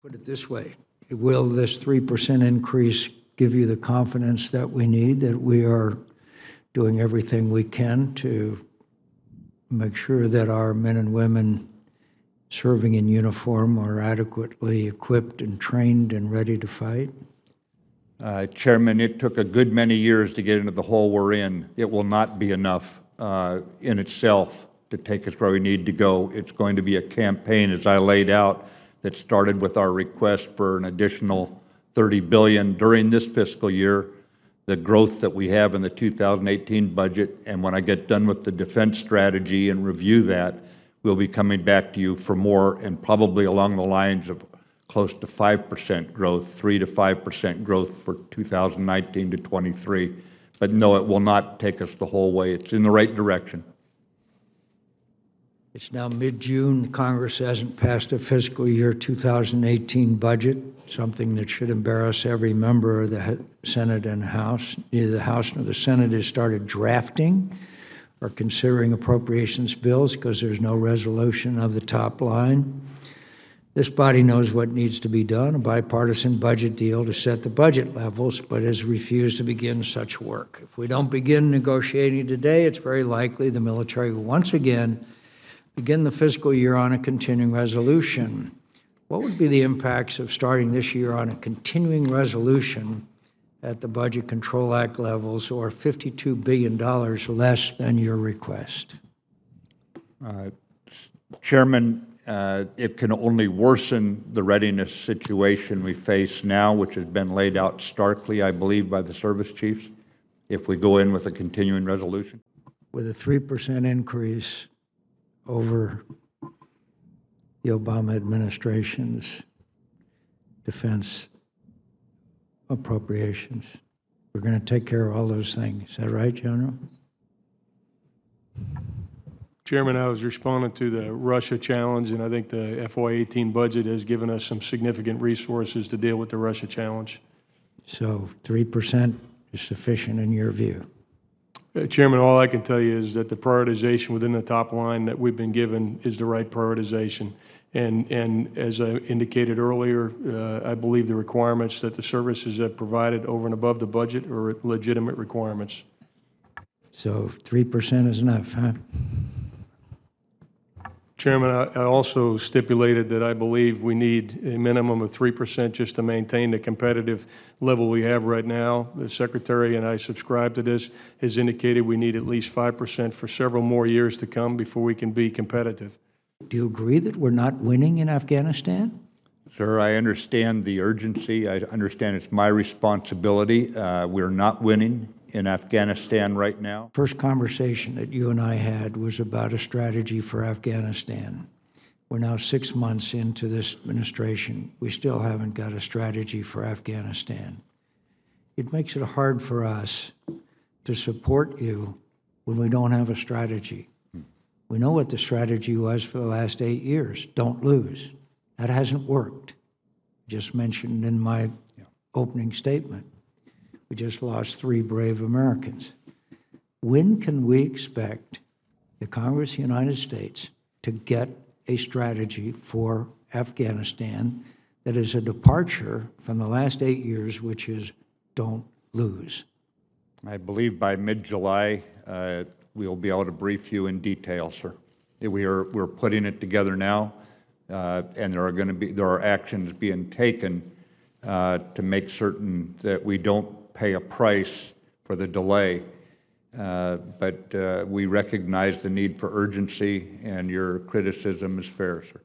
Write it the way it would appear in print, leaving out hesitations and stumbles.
Put it this way, will this 3% increase give you the confidence that we need, that we are doing everything we can to make sure that our men and women serving in uniform are adequately equipped and trained and ready to fight? Chairman, it took a good many years to get into the hole we're in. It will not be enough in itself to take us where we need to go. It's going to be a campaign, as I laid out, that started with our request for an additional $30 billion during this fiscal year, the growth that we have in the 2018 budget, and when I get done with the defense strategy and review that, we'll be coming back to you for more, and probably along the lines of close to 5% growth, 3 to 5% growth for 2019 to 23. But no, it will not take us the whole way. It's in the right direction. It's now mid-June. Congress hasn't passed a fiscal year 2018 budget, something that should embarrass every member of the Senate and House. Neither the House nor the Senate has started drafting or considering appropriations bills because there's no resolution of the top line. This body knows what needs to be done, a bipartisan budget deal to set the budget levels, but has refused to begin such work. If we don't begin negotiating today, it's very likely the military will once again begin the fiscal year on a continuing resolution. What would be the impacts of starting this year on a continuing resolution at the Budget Control Act levels, or $52 billion less than your request? Chairman, it can only worsen the readiness situation we face now, which has been laid out starkly, I believe, by the service chiefs, if we go in with a continuing resolution. With a 3% increase over the Obama administration's defense appropriations, we're going to take care of all those things. Is that right, General? Chairman, I was responding to the Russia challenge, and I think the FY18 budget has given us some significant resources to deal with the Russia challenge. So 3% is sufficient in your view? Chairman, all I can tell you is that the prioritization within the top line that we've been given is the right prioritization. And as I indicated earlier, I believe the requirements that the services have provided over and above the budget are legitimate requirements. So 3% is enough, huh? Chairman, I also stipulated that I believe we need a minimum of 3% just to maintain the competitive level we have right now. The Secretary, and I subscribe to this, has indicated we need at least 5% for several more years to come before we can be competitive. Do you agree that we're not winning in Afghanistan? Sir, I understand the urgency. I understand it's my responsibility. We're not winning in Afghanistan right now. First conversation that you and I had was about a strategy for Afghanistan. We're now 6 months into this administration. We still haven't got a strategy for Afghanistan. It makes it hard for us to support you when we don't have a strategy. We know what the strategy was for the last 8 years. Don't lose. That hasn't worked. Just mentioned in my opening statement. We just lost 3 brave Americans. When can we expect the Congress of the United States to get a strategy for Afghanistan that is a departure from the last 8 years, which is don't lose? I believe by mid-July, we'll be able to brief you in detail, sir. We're putting it together now, and there are actions being taken to make certain that we don't pay a price for the delay. But we recognize the need for urgency, and your criticism is fair, sir.